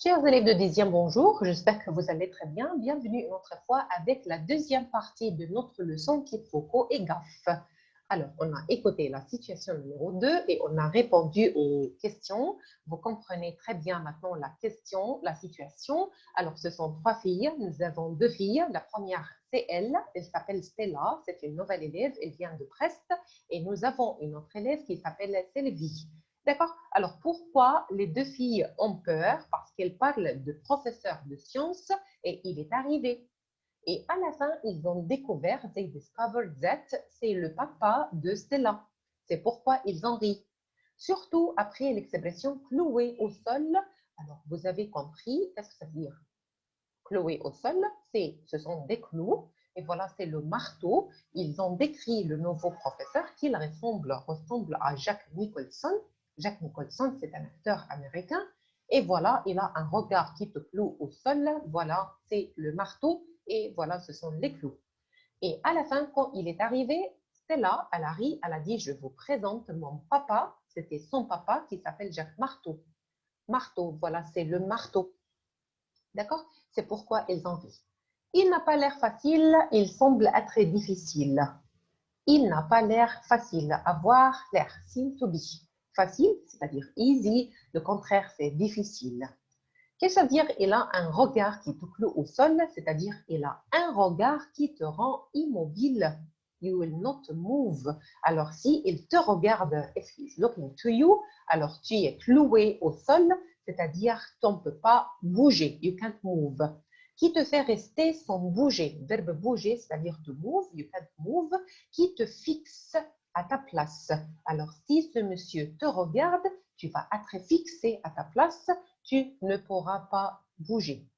Chers élèves de 10e, bonjour, j'espère que vous allez très bien. Bienvenue une autre fois avec la deuxième partie de notre leçon quiproquo et gaffe. Alors, on a écouté la situation numéro 2 et on a répondu aux questions. Vous comprenez très bien maintenant la question, la situation. Alors, ce sont trois filles. Nous avons deux filles. La première, c'est elle. Elle s'appelle Stella. C'est une nouvelle élève. Elle vient de Brest. Et nous avons une autre élève qui s'appelle Sylvie. D'accord? Alors, pourquoi les deux filles ont peur? Parce qu'elles parlent de professeur de sciences et il est arrivé. Et à la fin, ils ont découvert, they discovered that, c'est le papa de Stella. C'est pourquoi ils ont ri. Surtout après l'expression clouer au sol. Alors, vous avez compris, qu'est-ce que ça veut dire? Clouer au sol, ce sont des clous. Et voilà, c'est le marteau. Ils ont décrit le nouveau professeur qui ressemble à Jack Nicholson. Jack Nicholson, c'est un acteur américain. Et voilà, il a un regard qui te cloue au sol. Voilà, c'est le marteau. Et voilà, ce sont les clous. Et à la fin, quand il est arrivé, Stella, elle a ri, elle a dit, je vous présente mon papa. C'était son papa qui s'appelle Jack Marteau. Marteau, voilà, c'est le marteau. D'accord? C'est pourquoi ils en rient. Il n'a pas l'air facile, il semble être difficile. Il n'a pas l'air facile, avoir l'air, seem to be. Facile, c'est-à-dire easy, le contraire, c'est difficile. Qu'est-ce que ça veut dire? Il a un regard qui te cloue au sol, c'est-à-dire il a un regard qui te rend immobile. You will not move. Alors, si il te regarde, if he's looking to you, alors tu es cloué au sol, c'est-à-dire tu ne peux pas bouger. You can't move. Qui te fait rester sans bouger. Verbe bouger, c'est-à-dire to move, you can't move. Qui te fixe à ta place. Alors, si ce monsieur te regarde, tu vas être fixé à ta place, tu ne pourras pas bouger.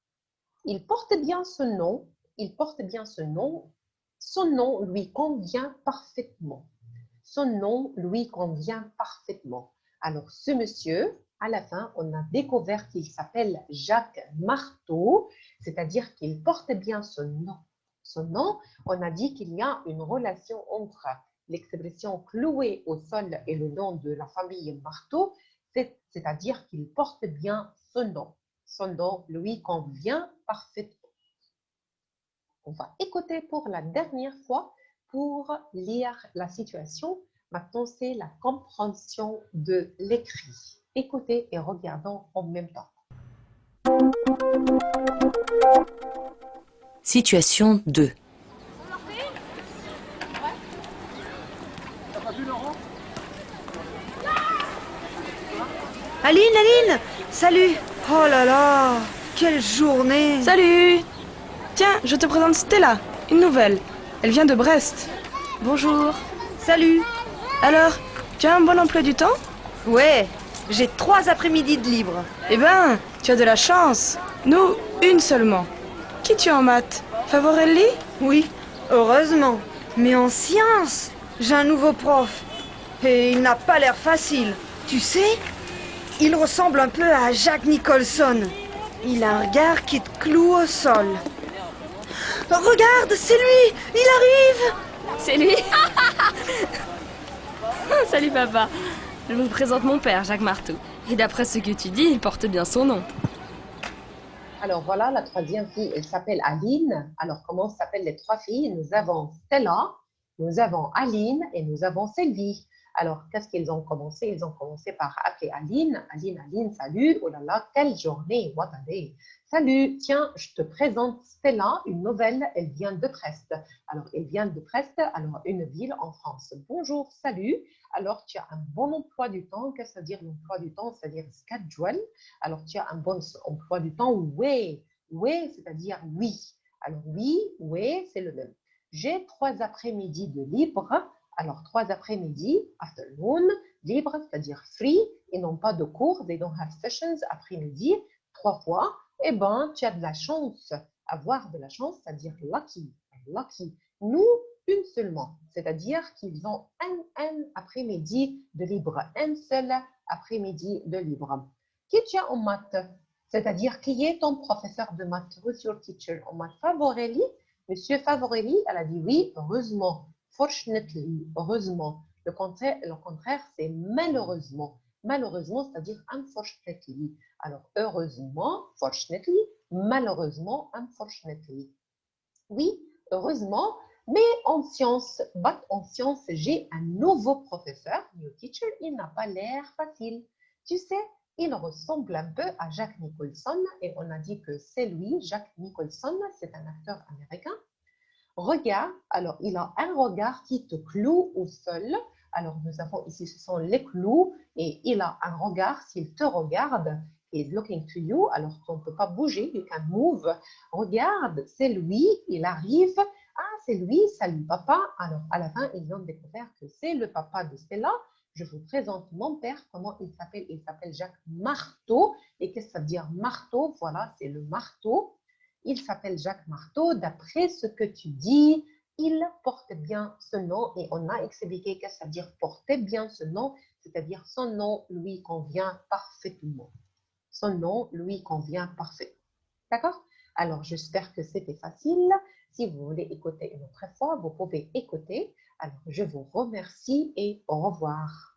Il porte bien ce nom, il porte bien ce nom, son nom lui convient parfaitement. Son nom lui convient parfaitement. Alors, ce monsieur, à la fin, on a découvert qu'il s'appelle Jacques Marteau, c'est-à-dire qu'il porte bien ce nom. Son nom, on a dit qu'il y a une relation entre l'expression cloué au sol et le nom de la famille Marteau, c'est-à-dire qu'il porte bien son nom. Son nom lui convient parfaitement. On va écouter pour la dernière fois pour lire la situation. Maintenant, c'est la compréhension de l'écrit. Écoutez et regardons en même temps. Situation 2. Aline, salut. Oh là là, quelle journée. Salut! Tiens, je te présente Stella, une nouvelle. Elle vient de Brest. Bonjour. Salut. Alors, tu as un bon emploi du temps? Ouais, j'ai 3 après-midi de libre. Eh ben, tu as de la chance. Nous, une seulement. Qui tu es en maths? Favorelli? Oui, heureusement. Mais en sciences, j'ai un nouveau prof. Et il n'a pas l'air facile. Tu sais, il ressemble un peu à Jack Nicholson. Il a un regard qui te cloue au sol. Regarde, c'est lui. Il arrive. C'est lui. Salut papa. Je vous présente mon père, Jacques Marteau. Et d'après ce que tu dis, il porte bien son nom. Alors voilà, la troisième fille, elle s'appelle Aline. Alors comment s'appellent les trois filles? Nous avons Stella, nous avons Aline et nous avons Sylvie. Alors, qu'est-ce qu'ils ont commencé? Ils ont commencé par appeler Aline. Aline, salut. Oh là là, quelle journée. What a day. Salut, tiens, je te présente Stella, une nouvelle. Elle vient de Brest. Alors, elle vient de Brest, alors une ville en France. Bonjour, salut. Alors, tu as un bon emploi du temps. Qu'est-ce que ça veut dire l'emploi du temps? C'est-à-dire schedule. Alors, tu as un bon emploi du temps. Oui, c'est-à-dire oui. Alors, oui, c'est le même. J'ai 3 après-midi de libre. Alors, 3 après-midi, afternoon, libre, c'est-à-dire free, ils n'ont pas de cours, they don't have sessions, après-midi, 3 fois. Eh bien, tu as de la chance. Avoir de la chance, c'est-à-dire lucky. Nous, une seulement, c'est-à-dire qu'ils ont un après-midi de libre, un seul après-midi de libre. Qui tu as en maths? C'est-à-dire, qui est ton professeur de maths? Who's your teacher en maths? Favorelli? Monsieur Favorelli, elle a dit oui, heureusement. Fortunately, heureusement. Le contraire c'est malheureusement. Malheureusement, c'est-à-dire unfortunately. Alors, heureusement, fortunately, malheureusement, unfortunately. Oui, heureusement, mais en sciences, j'ai un nouveau professeur, new teacher, il n'a pas l'air facile. Tu sais, il ressemble un peu à Jack Nicholson et on a dit que c'est lui, Jack Nicholson, c'est un acteur américain. Regarde, alors il a un regard qui te cloue au sol. Alors nous avons ici, ce sont les clous et il a un regard, s'il te regarde, is looking to you, alors on ne peut pas bouger, you can move. Regarde, c'est lui, il arrive. Ah, c'est lui, salut papa. Alors à la fin, ils ont découvert que c'est le papa de Stella. Je vous présente mon père, comment il s'appelle? Il s'appelle Jacques Marteau. Et qu'est-ce que ça veut dire marteau? Voilà, c'est le marteau. Il s'appelle Jacques Marteau. D'après ce que tu dis, il porte bien ce nom et on a expliqué qu'est-ce que ça veut dire porter bien ce nom, c'est-à-dire son nom lui convient parfaitement. Son nom lui convient parfaitement. D'accord? Alors, j'espère que c'était facile. Si vous voulez écouter une autre fois, vous pouvez écouter. Alors, je vous remercie et au revoir.